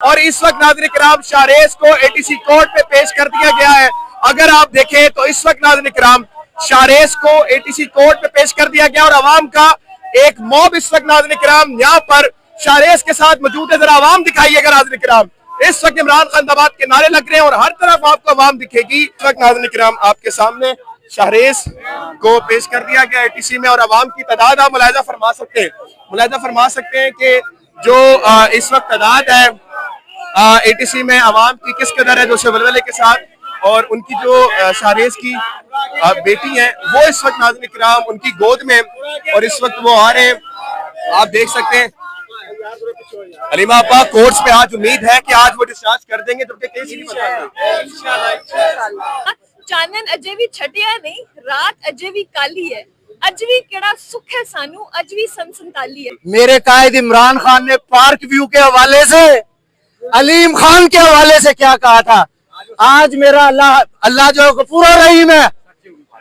और इस वक्त नाज़रीन किराम शाहरेज को एटीसी कोर्ट पे पेश कर दिया गया है। अगर आप देखें तो इस वक्त नाज़रीन किराम शाहरेज को एटीसी कोर्ट पे पेश कर दिया गया और अवाम का एक मॉब इस वक्त नाज़रीन किराम यहाँ पर शाहरेज के साथ मौजूद है। जरा अवाम दिखाइएगा नाज़रीन किराम, इस वक्त इमरान खान जिंदाबाद के नारे लग रहे हैं और हर तरफ आपको अवाम दिखेगी। इस वक्त नाज़रीन किराम आपके सामने शाहरेज को पेश कर दिया गया एटीसी में और अवाम की तादाद आप मुलाहिजा फरमा सकते हैं कि जो इस वक्त तादाद है एटीसी में अवाम की किस कदर है, जो शवलवले के साथ और उनकी जो शाहरेज की बेटी है वो इस वक्त नाज़रीन किराम उनकी गोद में और इस वक्त वो आ रहे हैं, आप देख सकते हैं। हलीमा आपा कोर्ट्स पे आज उम्मीद है कि आज वो डिस्चार्ज कर देंगे तो केस नहीं इंशाल्लाह। चानन अजे भी छटिया नहीं, रात अजे भी काली है, अज भी केड़ा सुख है सानू, अज भी सनसनताली है। मेरे कायद इमरान खान ने पार्क व्यू के हवाले से, अलीम खान के हवाले से क्या कहा था। आज मेरा अल्लाह जो गफूर रहीम है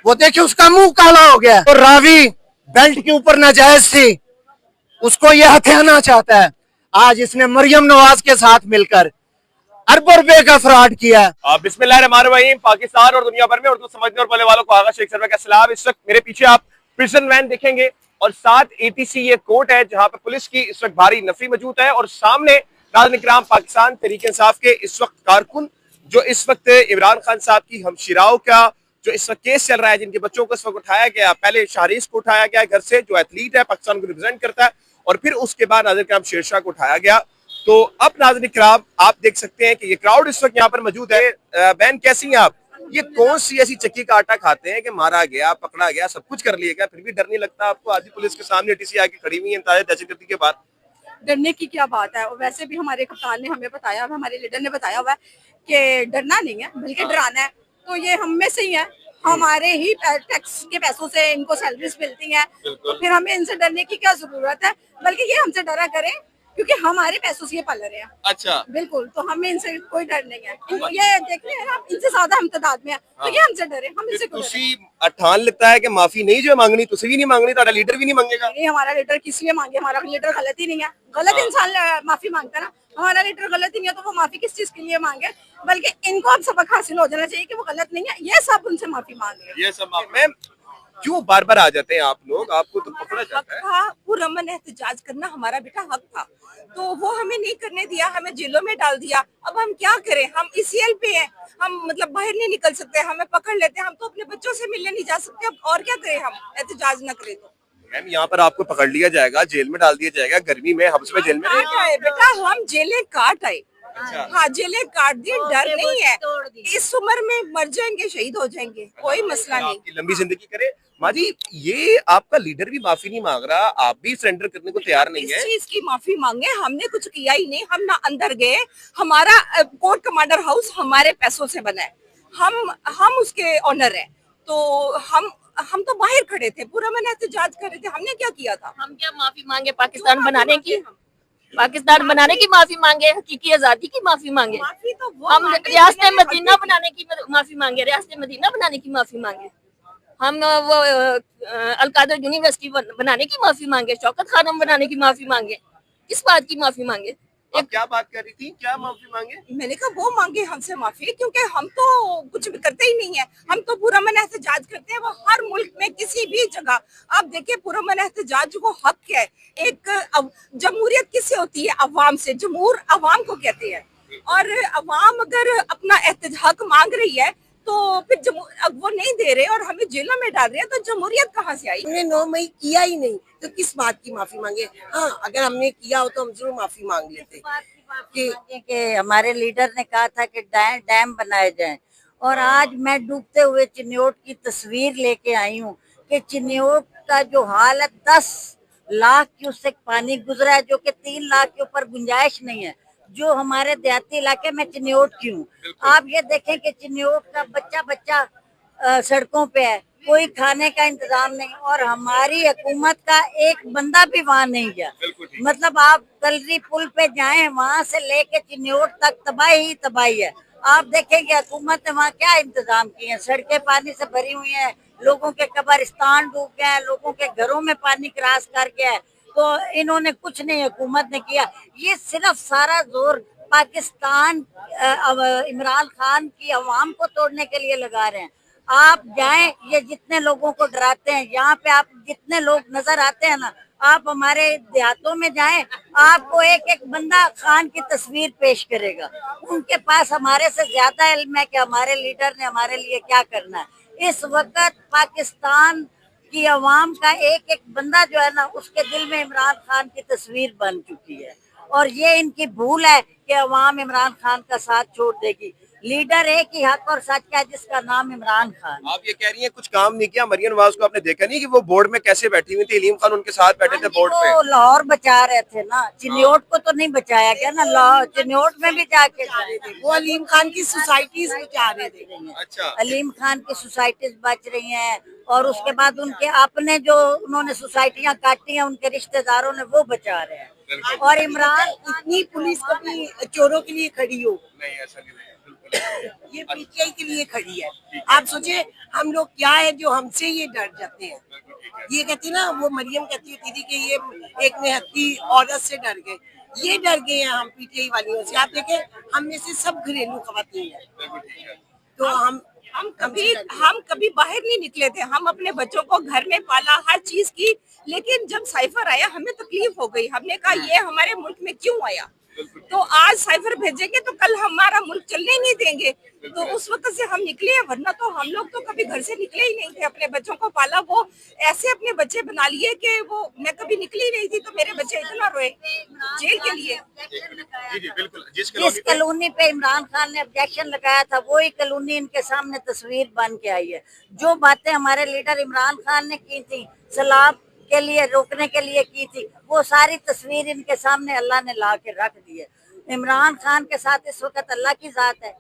वो देखिए उसका मुंह काला हो गया। तो रावी बेल्ट के ऊपर नाजायज थी, उसको ये हथियाना चाहता है। आज इसने मरियम नवाज के साथ मिलकर अरब रुपए का फ्रॉड किया। बिस्मिल्लाहिर्रहमानिर्रहीम। पाकिस्तान और दुनिया भर में उर्दू समझने और बोलने वालों को आगा शेख सरवर का सलाम। इस वक्त मेरे पीछे आप प्रिजन वैन देखेंगे और साथ एटीसी ये कोर्ट है जहां पर पुलिस की इस वक्त भारी नफरी मौजूद है और सामने नाज़रीन किराम पाकिस्तान तहरीक इंसाफ के इस वक्त कारकुन जो इस वक्त इमरान खान साहब की हमशिराओं का जो इस वक्त केस चल रहा है, जिनके बच्चों को इस वक्त उठाया गया, पहले शाहरेज को उठाया गया घर से जो एथलीट है, पाकिस्तान को रिप्रेजेंट करता है, और फिर उसके बाद नाज़रीन किराम शेरशाह को उठाया गया। तो अब नाज़रीन किराम आप देख सकते हैं कि ये क्राउड इस वक्त यहाँ पर मौजूद है। बहन कैसी हैं आप? ये कौन सी ऐसी चक्की का आटा खाते हैं कि मारा गया, पकड़ा गया, सब कुछ कर लिया गया, फिर भी डर नहीं लगता आपको? आधी पुलिस के सामने एटीसी आके खड़ी हुई है दहशतगर्दी के बाद। डरने की क्या बात है? और वैसे भी हमारे कप्तान ने हमें बताया, हमारे लीडर ने बताया हुआ है कि डरना नहीं है बल्कि डराना है। तो ये हम में से ही है, हमारे ही टैक्स के पैसों से इनको सैलरीज मिलती हैं, तो फिर हमें इनसे डरने की क्या जरूरत है? बल्कि ये हमसे डरा करें क्योंकि हमारे पैसों से ये पाल रहे हैं। अच्छा, बिल्कुल, तो हमें इनसे कोई डर नहीं है। ये देख रहे हैं आप, इनसे ज्यादा हम तादाद में है, तो ये हमसे डरे, हम इनसे क्यों डरें? ठान लगता है कि माफी नहीं जो मांगनी तुसी भी नहीं मांगनी, तो लीडर भी नहीं मांगेगा। नहीं, हमारा लीडर किस लिए मांगे? हमारा लीडर गलत ही नहीं है, गलत इंसान माफी मांगता है ना। हमारा लीडर गलत ही नहीं है तो वो माफी किस चीज के लिए मांगे? बल्कि इनको अब सबक हासिल हो जाना चाहिए कि वो गलत नहीं है, ये सब उनसे माफी मांग रहे हैं। ये सब मैम क्यों बार बार आ जाते हैं आप लोग? आपको तो पकड़ा जाता है। था पुरअमन एहतजाज करना हमारा बेटा हक था, तो वो हमें नहीं करने दिया, हमें जेलों में डाल दिया। अब हम क्या करें? हम ECL पे हैं, हम मतलब बाहर नहीं निकल सकते, हमें पकड़ लेते हैं, हम तो अपने बच्चों से मिलने नहीं जा सकते। अब और क्या करें? हम एहतजाज न करें तो मैम यहाँ पर आपको पकड़ लिया जाएगा, जेल में डाल दिया जाएगा, गर्मी में हब्स में जेल में बेटा हम जेलें काट आए। हाँ, जेलें काट दी, डर नहीं है। इस उम्र में मर जाएंगे, शहीद हो जाएंगे, कोई मसला नहीं। लंबी जिंदगी करे। माँ जी, ये आपका लीडर भी माफी नहीं मांग रहा, आप भी सरेंडर करने को तैयार नहीं है। इस चीज की माफी मांगे? हमने कुछ किया ही नहीं, हम ना अंदर गए। हमारा कोर्ट कमांडर हाउस हमारे पैसों से बना है, हम उसके ऑनर हैं, तो हम तो बाहर खड़े थे, पूरा मैंने एहतजाज कर रहे थे। हमने क्या किया था? हम क्या माफी मांगे? पाकिस्तान बनाने की माफी मांगे, हकीकी आजादी की माफी मांगे, माफी तो वो हम रियासत मदीना बनाने की माफी मांगे, रियासत मदीना बनाने की माफी मांगे, हम वो अलकादर यूनिवर्सिटी बनाने की माफी मांगे, शौकत खानम बनाने की माफी मांगे। किस बात की माफी मांगे? आप क्या बात कर रही थी? क्या माफी मांगे? मैंने कहा वो मांगे हमसे माफी, क्योंकि हम तो कुछ भी करते ही नहीं है। हम तो पुरअमन एहतजाज करते हैं, वो हर मुल्क में किसी भी जगह आप देखिए पुरअमन एहतजाज को हक है। एक जमहूरियत किससे होती है? अवाम से। जमहूर अवाम को कहते हैं, और अवाम अगर अपना हक मांग रही है तो फिर अब वो नहीं दे रहे और हमें जेलों में डाल रहे हैं, तो जमहूरियत कहाँ से आई? हमने 9 मई किया ही नहीं तो किस बात की माफी मांगे? हाँ, अगर हमने किया हो तो हम जरूर माफी मांग लेते कि हमारे लीडर ने कहा था कि डैम बनाए जाएं, और आज मैं डूबते हुए चिन्योट की तस्वीर लेके आई हूँ कि चिन्योट का जो हाल है, 10 लाख क्यूसेक पानी गुजरा है, जो कि 3 लाख के ऊपर गुंजाइश नहीं है। जो हमारे देहाती इलाके में चिन्योट की हूँ, आप ये देखें कि चिन्योट का बच्चा सड़कों पे है, कोई खाने का इंतजाम नहीं, और हमारी हुकूमत का एक बंदा भी वहाँ नहीं गया। मतलब आप कलरी पुल पे जाएं, वहाँ से लेके चिन्योट तक तबाही ही तबाही है। आप देखेंगे हुकूमत ने वहाँ क्या इंतजाम किए हैं। सड़कें पानी से भरी हुई हैं, लोगों के कब्रिस्तान डूब गए हैं, लोगों के घरों में पानी क्रॉस कर गया है, तो इन्होंने कुछ नहीं हुकूमत ने किया। ये सिर्फ सारा जोर पाकिस्तान इमरान खान की आवाम को तोड़ने के लिए लगा रहे हैं। आप जाएं, ये जितने लोगों को डराते हैं, यहाँ पे आप जितने लोग नजर आते हैं ना, आप हमारे देहातों में जाएं, आपको एक एक बंदा खान की तस्वीर पेश करेगा। उनके पास हमारे से ज्यादा इल्म है कि हमारे लीडर ने हमारे लिए क्या करना है। इस वक्त पाकिस्तान की आवाम का एक एक बंदा जो है ना, उसके दिल में इमरान खान की तस्वीर बन चुकी है, और ये इनकी भूल है कि अवाम इमरान खान का साथ छोड़ देगी। लीडर एक ही हक और सच का है, जिसका नाम इमरान खान। आप ये कह रही हैं कुछ काम नहीं किया। मरियम नवाज को आपने देखा नहीं कि वो बोर्ड में कैसे बैठी हुई थी, अलीम खान उनके साथ बैठे थे बोर्ड पे। वो लाहौर बचा रहे थे ना, चिन्योट को तो नहीं बचाया गया ना, लाहौर चिन्योट में भी जाके वो अलीम खान की सोसाइटीज बचा रहे थे। अच्छा, अलीम खान की सोसाइटीज बच रही हैं, और उसके बाद उनके अपने जो उन्होंने सोसाइटियां काटी हैं उनके रिश्तेदारों ने, वो बचा रहे हैं। और इमरान इतनी पुलिस कभी चोरों के लिए खड़ी हो, नहीं ऐसा नहीं है, ये पीटीआई के लिए खड़ी है। आप सोचिए हम लोग क्या है जो हमसे ये डर जाते हैं। ये कहती ना, वो मरियम कहती होती थी कि ये एक निहत्ती औरत से डर गए, ये डर गए हैं हम पीटीआई वालियों से। आप देखें, हम में से सब घरेलू खवातीन हैं, तो हम कभी बाहर नहीं निकले थे। हम अपने बच्चों को घर में पाला, हर चीज की, लेकिन जब साइफर आया हमें तकलीफ हो गई। हमने कहा ये हमारे मुल्क में क्यों आया, तो आज साइफर भेजेंगे तो कल हमारा मुल्क चलने ही नहीं देंगे। तो उस वक्त से हम निकले हैं, वरना तो हम लोग तो कभी घर से निकले ही नहीं थे। अपने बच्चों को पाला, वो ऐसे अपने बच्चे बना लिए कि वो मैं कभी निकली नहीं थी, तो मेरे बच्चे इतना रोए जेल के लिए। जी बिल्कुल। जिस कॉलोनी पे इमरान खान ने ऑब्जेक्शन लगाया था, वही कॉलोनी इनके सामने तस्वीर बन के आई है। जो बातें हमारे लीडर इमरान खान ने की थी, सैलाब के लिए रोकने के लिए की थी, वो सारी तस्वीर इनके सामने अल्लाह ने ला के रख दी है। इमरान खान के साथ इस वक्त अल्लाह की जात है।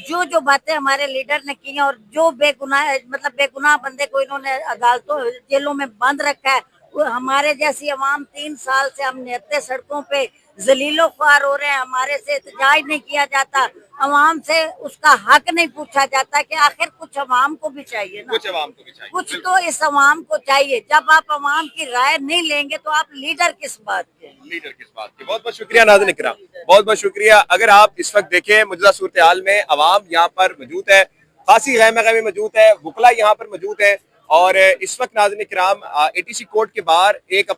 जो जो बातें हमारे लीडर ने की हैं, और जो बेगुनाह मतलब बेगुनाह बंदे को इन्होंने अदालतों जेलों में बंद रखा है, वो हमारे जैसी अवाम 3 साल से हम निहत्ते सड़कों पे जलीलो ख्वार हो रहे हैं। हमारे से एहतजाज नहीं किया जाता, अवाम से उसका हक नहीं पूछा जाता कि आखिर कुछ अवाम को भी चाहिए ना, कुछ अवाम को भी चाहिए, कुछ तो इस अवाम को चाहिए। जब आप अवाम की राय नहीं लेंगे तो आप लीडर किस बात के? लीडर किस बात की। बहुत बहुत शुक्रिया नाज़रीन इकराम, बहुत बहुत शुक्रिया। अगर आप इस वक्त देखें मौजूदा सूरत हाल में, अवाम यहाँ पर मौजूद है, खासी गैम मौजूद है, वकला यहाँ पर मौजूद है, और इस वक्त नाज़रीन इकराम एटीसी कोर्ट के बाहर एक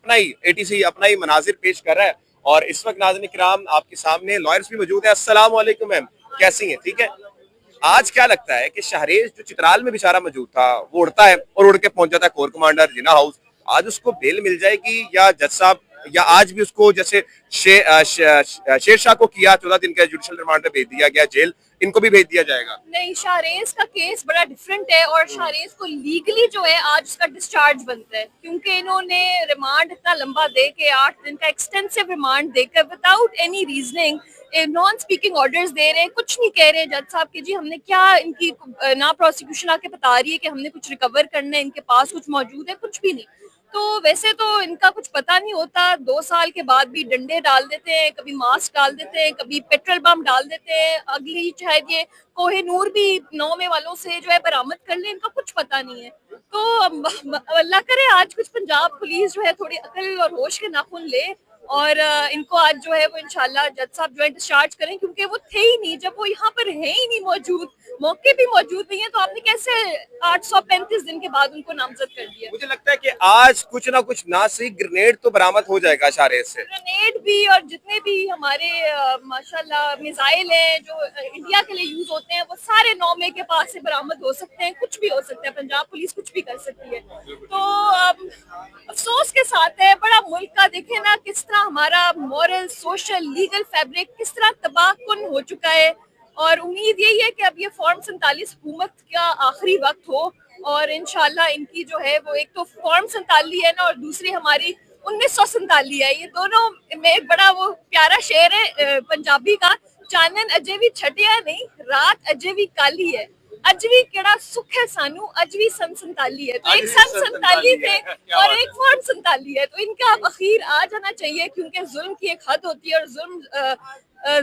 एटीसी अपना ही मनाजिर पेश कर रहा है। और इस वक्त नाज़रीन इकराम आपके सामने लॉयर्स भी मौजूद है। अस्सलाम वालेकुम मैम, कैसी हैं? ठीक है। आज क्या लगता है कि शाहरेज जो चित्राल में बेचारा मौजूद था, वो उड़ता है और उड़ के पहुंच जाता है कोर कमांडर जिना हाउस, आज उसको बेल मिल जाएगी, या जज साहब, या आज भी उसको जैसे शेरशाह को किया 14 दिन का जुडिशल रिमांड पे भेज दिया गया जेल, इनको भी भेज दिया जाएगा? नहीं, शाहरेज का केस बड़ा डिफरेंट है, और शाहरेज को लीगली जो है आज उसका डिस्चार्ज बनता है, क्योंकि इन्होंने रिमांड इतना लंबा दे के 8 दिन का एक्सटेंसिव रिमांड देकर without any reasoning non speaking orders दे रहे हैं, कुछ नहीं कह रहे जज साहब कि जी हमने क्या, इनकी ना प्रोसिक्यूशन आके बता रही है कि हमने कुछ रिकवर करना है, इनके पास कुछ मौजूद है, कुछ भी नहीं। तो वैसे तो इनका कुछ पता नहीं होता, 2 साल के बाद भी डंडे डाल देते हैं, कभी मास्क डाल देते हैं, कभी पेट्रोल बम डाल देते हैं, अगली शायद ये कोहिनूर भी 9 में वालों से जो है बरामद कर ले, इनका कुछ पता नहीं है। तो अल्लाह करे आज कुछ पंजाब पुलिस जो है थोड़ी अकल और होश के नाखून ले, और इनको आज जो है वो इंशाल्लाह जज साहब जो है डिस्चार्ज करें, क्योंकि वो थे ही नहीं, जब वो यहाँ पर है ही नहीं मौजूद, मौके भी मौजूद नहीं है, तो आपने कैसे 835 दिन के बाद उनको नामजद कर दिया? मुझे लगता है कि आज कुछ ना कुछ ना सही ग्रेनेड तो बरामद हो जाएगा शाहरेज से। ग्रेनेड भी, और जितने भी हमारे माशाल्लाह मिसाइल हैं जो इंडिया के लिए यूज होते हैं, वो सारे 9 के पास से बरामद हो सकते हैं, कुछ भी हो सकता है, पंजाब पुलिस कुछ भी कर सकती है। तो अफसोस के साथ है, बड़ा मुल्क का देखे ना किस तरह हमारा मॉरल, सोशल, लीगल फैब्रिक किस तरह तबाहकुन हो चुका है, और उम्मीद यही है कि अब ये फॉर्म 47 हुकूमत का आखिरी वक्त हो, और इंशाल्लाह इनकी जो है वो एक तो फॉर्म 47 है ना, और दूसरी हमारी 1947 है। ये दोनों में एक बड़ा वो प्यारा शेर है पंजाबी का, चानन अजे भी छटिया नहीं, रात अजे भी काली है, अजवी केड़ा सुख है सानू, अजवी सन 47 है। तो एक सन 47 थे और एक फॉर्म 47 है, तो इनका अब अखीर आ जाना चाहिए, क्योंकि जुल्म की एक हद होती है, और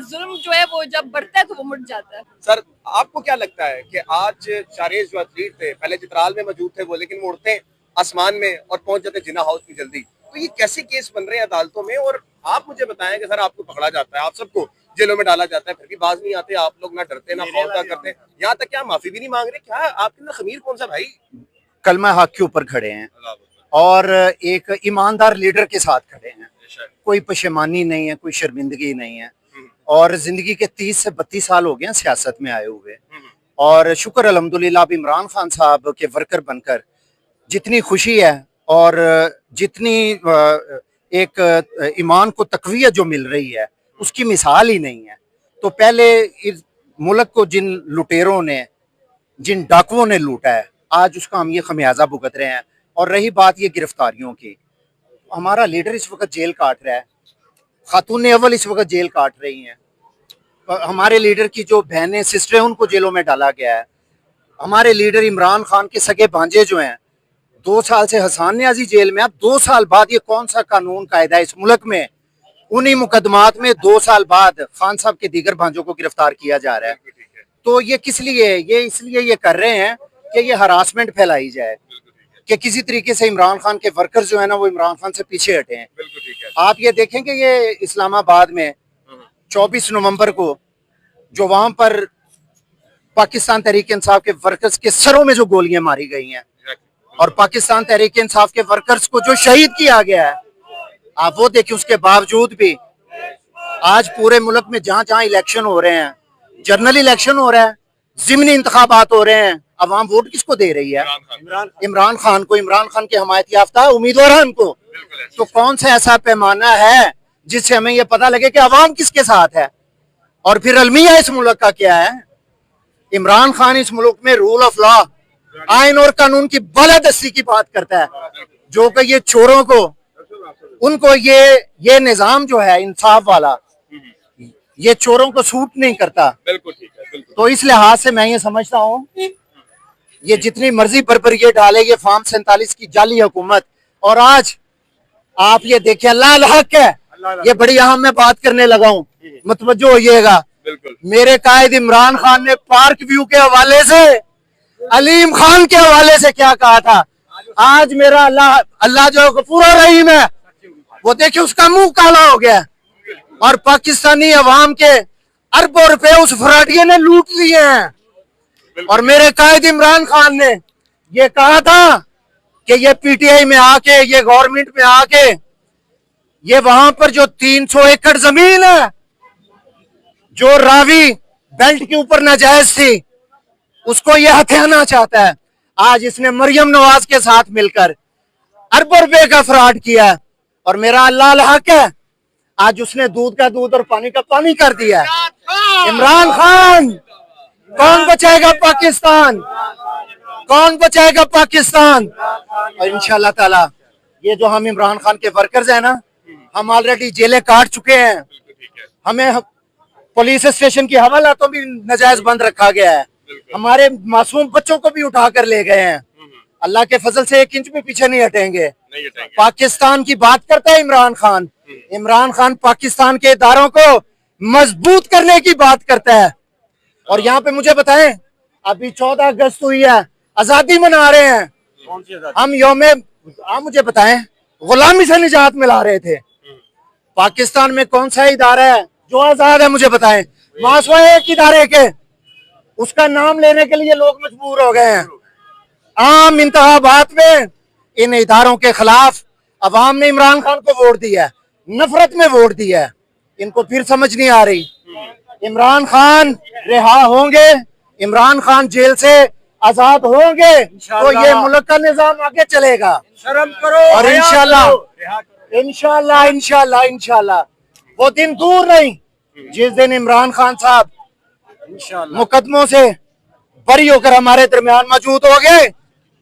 जुल्म जो है वो जब बढ़ता है तो वो मुड़ जाता है। सर आपको क्या लगता है कि आज शाहरेज जो एथलीट थे, पहले चित्राल में मौजूद थे वो, लेकिन वो उड़ते आसमान में और पहुंच जाते जिना हाउस में जल्दी, तो ये कैसे केस बन रहे हैं अदालतों में? और आप मुझे बताएं कि सर आपको पकड़ा जाता है, आप सबको जेलों में डाला जाता है, फिर भी बाज नहीं आते आप लोग, ना डरते ना खौफता करते, यहाँ तक क्या माफी भी नहीं मांग रहे? क्या आपके अंदर खमीर कौन सा भाई? कलमा हक के ऊपर खड़े हैं और एक ईमानदार लीडर के साथ खड़े हैं, कोई पशेमानी नहीं है, कोई शर्मिंदगी नहीं है। और जिंदगी के 30 से 32 साल हो गए हैं सियासत में आए हुए, और शुक्र अल्हम्दुलिल्लाह अब इमरान खान साहब के वर्कर बनकर जितनी खुशी है और जितनी एक ईमान को तकवीयत जो मिल रही है उसकी मिसाल ही नहीं है। तो पहले इस मुल्क को जिन लुटेरों ने, जिन डाकुओं ने लूटा है, आज उसका हम ये खमियाजा भुगत रहे हैं। और रही बात ये गिरफ्तारियों की, हमारा लीडर इस वक्त जेल काट रहा है, खातून अव्वल इस वक्त जेल काट रही हैं, हमारे लीडर की जो बहनें सिस्टरें उनको जेलों में डाला गया है। हमारे लीडर इमरान खान के सगे भांजे जो हैं 2 साल से हसन न्याजी जेल में, अब 2 साल बाद ये कौन सा कानून कायदा है इस मुल्क में? उन्हीं मुकदमात में 2 साल बाद खान साहब के दीगर भांजों को गिरफ्तार किया जा रहा है। तो ये किस लिए? ये इसलिए ये कर रहे हैं कि ये हरासमेंट फैलाई जाए, कि किसी तरीके से इमरान खान के वर्कर्स जो है ना वो इमरान खान से पीछे हटे हैं। आप ये देखें कि ये इस्लामाबाद में 24 नवंबर को जो वहां पर पाकिस्तान तहरीक इंसाफ के वर्कर्स के सरों में जो गोलियां मारी गई हैं और पाकिस्तान तहरीक इंसाफ के वर्कर्स को जो शहीद किया गया है, आप वो देखिए। उसके बावजूद भी आज पूरे मुल्क में जहां जहां इलेक्शन हो रहे हैं, जनरल इलेक्शन हो रहा है, ज़िमनी इंतखाबात हो रहे हैं, अवाम वोट किसको दे रही है? इमरान खान को, इमरान खान के हमायत याफ्ता उम्मीदवार को। तो कौन सा ऐसा पैमाना है जिससे हमें ये पता लगे कि अवाम किसके साथ है? और फिर अलमिया इस मुल्क का क्या है? इमरान खान इस मुल्क में रूल ऑफ लॉ, आइन और कानून की बालादस्ती की बात करता है, जो कि ये चोरों को, उनको ये निजाम जो है इंसाफ वाला, ये चोरों को सूट नहीं करता। बिल्कुल ठीक है, बिल्कुल। तो इस लिहाज से मैं ये समझता हूँ ये जितनी मर्जी पर ये डाले ये फार्म 47 की जाली हुकूमत। और आज आप ये देखिए, लाल हक है, ये बड़ी अहम मैं बात करने लगा हूँ, मतवज्जो होइएगा। मेरे कायद इमरान खान ने पार्क व्यू के हवाले से, अलीम खान के हवाले से क्या कहा था? आज मेरा अल्लाह जो गफूर रहीम है, वो देखिए उसका मुंह काला हो गया और पाकिस्तानी अवाम के अरबों रुपए उस फराटिये ने लूट लिए हैं। और मेरे कायद इमरान खान ने ये कहा था कि ये पीटीआई में आके, ये गवर्नमेंट में आके, ये वहां पर जो 300 एकड़ जमीन है जो रावी बेल्ट के ऊपर नाजायज थी, उसको ये हथियाना चाहता है। आज इसने मरियम नवाज के साथ मिलकर अरबों रुपए का फ्रॉड किया है। और मेरा अल्लाह हक है, आज उसने दूध का दूध और पानी का पानी कर दिया है। इमरान खान, कौन बचाएगा पाकिस्तान? कौन बचाएगा पाकिस्तान? और इंशाल्लाह ताला ये जो हम इमरान खान के वर्कर्स हैं ना, हम ऑलरेडी जेलें काट चुके हैं। हमें पुलिस स्टेशन की हवालातों भी नजायज बंद रखा गया है, हमारे मासूम बच्चों को भी उठा कर ले गए हैं। अल्लाह के फजल से 1 इंच भी पीछे नहीं हटेंगे। पाकिस्तान की बात करता है इमरान खान। इमरान खान पाकिस्तान के इदारों को मजबूत करने की बात करता है। और यहाँ पे मुझे बताएं, अभी 14 अगस्त हुई है, आजादी मना रहे हैं हम, आप मुझे बताएं, गुलामी से निजात मिला रहे थे। पाकिस्तान में कौन सा इदारा है जो आजाद है? मुझे बताएं। मासवा एक इदारे के, उसका नाम लेने के लिए लोग मजबूर हो गए हैं। आम इंतखाबात में इन इदारों के खिलाफ अवाम ने इमरान खान को वोट दिया है, नफरत में वोट दिया है। इनको फिर समझ नहीं आ रही। इमरान खान रिहा होंगे, इमरान खान जेल से आजाद होंगे तो ये मुल्क का निजाम आगे चलेगा। शर्म करो। और इंशाल्लाह इंशाल्लाह इंशाल्लाह इंशाल्लाह वो दिन दूर नहीं जिस दिन इमरान खान साहब मुकदमों से बरी होकर हमारे दरमियान मौजूद हो गए।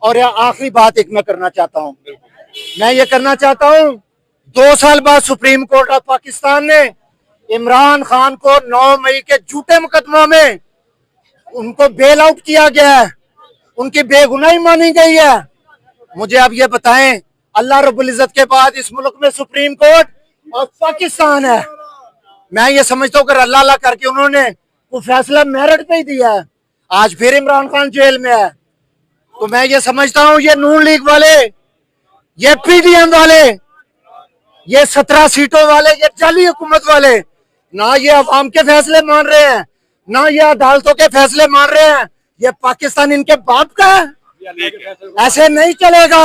और आखिरी बात एक मैं करना चाहता हूँ, मैं ये करना चाहता हूँ, 2 साल बाद सुप्रीम कोर्ट ऑफ पाकिस्तान ने इमरान खान को 9 मई के झूठे मुकदमों में उनको बेल आउट किया गया है, उनकी बेगुनाही मानी गई है। मुझे अब ये बताएं, अल्लाह रब्बुल इज्जत के बाद इस मुल्क में सुप्रीम कोर्ट और पाकिस्तान है। मैं ये समझता हूँ कि अल्लाह अल्लाह करके उन्होंने वो फैसला मेरिट पे ही दिया है। आज फिर इमरान खान जेल में है। तो मैं ये समझता हूँ ये नून लीग वाले, ये पीडीएम वाले, ये 17 सीटों वाले, ये जाली हुकूमत वाले, ना ये अवाम के फैसले मान रहे हैं, ना ये अदालतों के फैसले मान रहे हैं। ये पाकिस्तान इनके बाप का है, ऐसे नहीं चलेगा।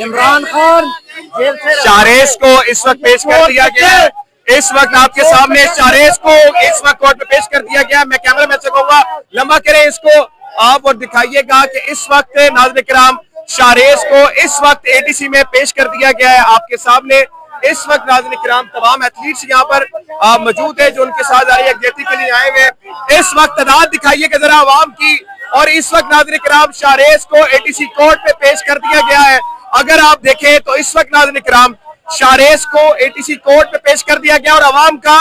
इमरान खान जेल से शाहरेज को इस वक्त पेश कर दिया गया है। इस वक्त आपके सामने शाहरेज को इस वक्त कोर्ट में पेश कर दिया गया। मैं कैमरा मैन से कहूंगा लंबा करें इसको आप और दिखाइएगा कि इस वक्त नाज़रीन किराम शाहरेज को इस वक्त एटीसी में पेश कर दिया गया है आपके सामने। इस वक्त नाज़रीन किराम तमाम एथलीट्स यहाँ पर मौजूद है जो उनके साथ आई यकजहती के लिए आए हुए हैं। इस वक्त तादाद दिखाइएगा जरा आवाम की। और इस वक्त नाज़रीन किराम शाहरेज को एटीसी कोर्ट में पेश कर दिया गया है। अगर आप देखें तो इस वक्त नाज़रीन किराम शाहरेज को एटीसी कोर्ट में पेश कर दिया गया और आवाम का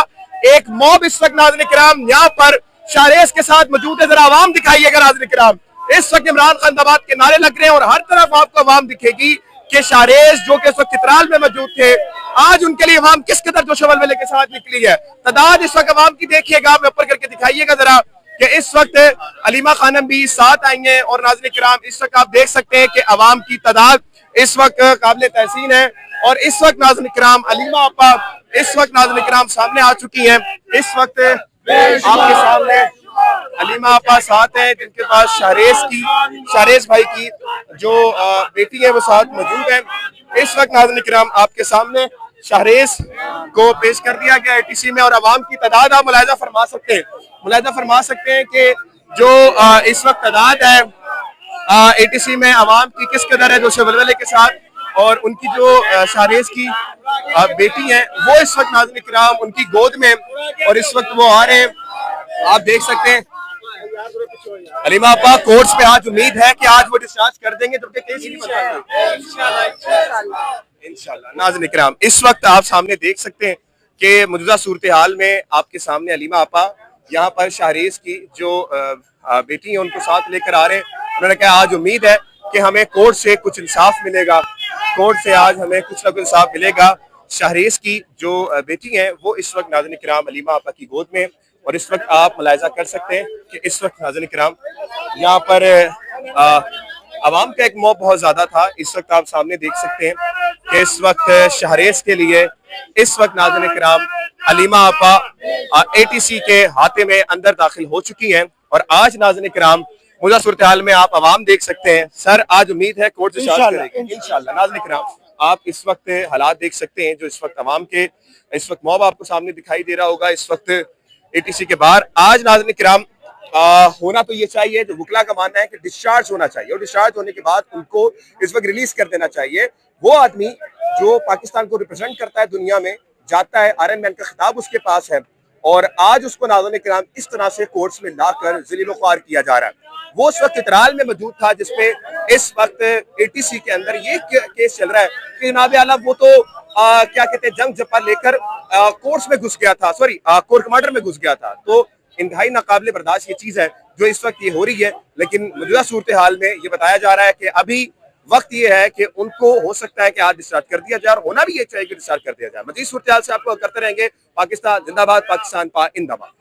एक मॉब इस वक्त नाज़रीन किराम यहाँ पर शाहरेज के साथ मौजूद है। जरा आवाम दिखाइएगा नाज़रीन किराम। इस वक्त इमरान खान जिंदाबाद के नारे लग रहे हैं और हर तरफ आपको आवाम दिखेगी कि शाहरेज जो कि इस वक्त चित्राल में मौजूद थे, आज उनके लिए आवाम किस कदर जोशोवलवले के साथ निकली है। तादाद इस वक्त आवाम की देखिएगा, आप ऊपर करके दिखाइएगा जरा कि इस वक्त अलीमा खानम भी साथ आई हैं। और नाज़रीन किराम इस वक्त आप देख सकते हैं कि आवाम की तादाद इस वक्त काबिल तहसीन है। और इस वक्त नाज़रीन किराम अलीमा आपा इस वक्त नाज़रीन किराम सामने आ चुकी हैं। इस वक्त आपके सामने अलीमा आपा साथ हैं जिनके पास शाहरेज भाई की जो बेटी है वो साथ मौजूद है। इस वक्त नाज़रीन किराम आपके सामने शाहरेज को पेश कर दिया गया एटीसी में और आवाम की तादाद आप मुलाहिजा फरमा सकते हैं कि जो इस वक्त तादाद है एटीसी में आवाम की किस कदर है जोश वलवले के साथ। और उनकी जो शाहरेज की बेटी है वो इस वक्त नाज़रीन किराम उनकी गोद में और इस वक्त वो आ रहे हैं, आप देख सकते हैं। अलीमा आपा कोर्ट्स पे आज उम्मीद है कि आज वो डिस्चार्ज कर देंगे जबकि केस ही नहीं बता इंशाल्लाह। नाज़रीन किराम इस वक्त आप सामने देख सकते हैं कि मौजूदा सूरत हाल में आपके सामने अलीमा आपा यहाँ पर शाहरेज की जो बेटी है उनको साथ लेकर आ रहे हैं। उन्होंने कहा आज उम्मीद है कि हमें कोर्ट से कुछ इंसाफ मिलेगा, कोर्ट से आज हमें कुछ ना कुछ इंसाफ मिलेगा। शाहरेज की जो बेटी है वो इस वक्त नाज़रीन किराम अलीमा आपा की गोद में और इस वक्त आप मुलाहिजा कर सकते हैं कि इस वक्त नाज़रीन किराम यहाँ पर आवाम का एक मॉब बहुत ज्यादा था। इस वक्त आप सामने देख सकते हैं कि इस वक्त शाहरेज के लिए इस वक्त नाज़रीन किराम अलीमा आपा एटीसी के हाथे में अंदर दाखिल हो चुकी हैं। और आज नाज़रीन किराम मौजूदा सूरत हाल में आप आवाम देख सकते हैं। सर आज उम्मीद है कोर्ट से करेगी इंशाल्लाह। नाज़रीन किराम आप इस वक्त हालात देख सकते हैं जो इस वक्त आवाम के इस वक्त मॉब आपको सामने दिखाई दे रहा होगा इस वक्त एटीसी के बाहर। आज नाज़रीन किराम होना तो ये चाहिए, जो वकला का मानना है कि डिस्चार्ज होना चाहिए और डिस्चार्ज होने के बाद उनको इस वक्त रिलीज कर देना चाहिए। वो आदमी जो पाकिस्तान को रिप्रेजेंट करता है दुनिया में, जाता है, आयरन मैन का खिताब उसके पास है और आज उसको नाज़रीन किराम इस तरह से कोर्ट्स में लाकर ज़लील ख्वार किया जा रहा है। वो उस वक्त चित्राल में मौजूद था जिसपे इस वक्त एटीसी के अंदर ये केस चल रहा है कि जनाब आला वो तो क्या कहते हैं जंग जप्पा लेकर कोर्ट्स में घुस गया था, कोर कमांडर में घुस गया था। तो इंतहाई नाकाबिले बर्दाश्त ये चीज है जो इस वक्त ये हो रही है। लेकिन मौजूदा सूरत हाल में ये बताया जा रहा है कि अभी वक्त ये है कि उनको हो सकता है कि आज डिस्चार्ज कर दिया जाए और होना भी ये चाहिए कि डिस्चार्ज कर दिया जाए। मजीद सूरत हाल से आपको करते रहेंगे। पाकिस्तान जिंदाबाद, पाकिस्तान इंदाबाद।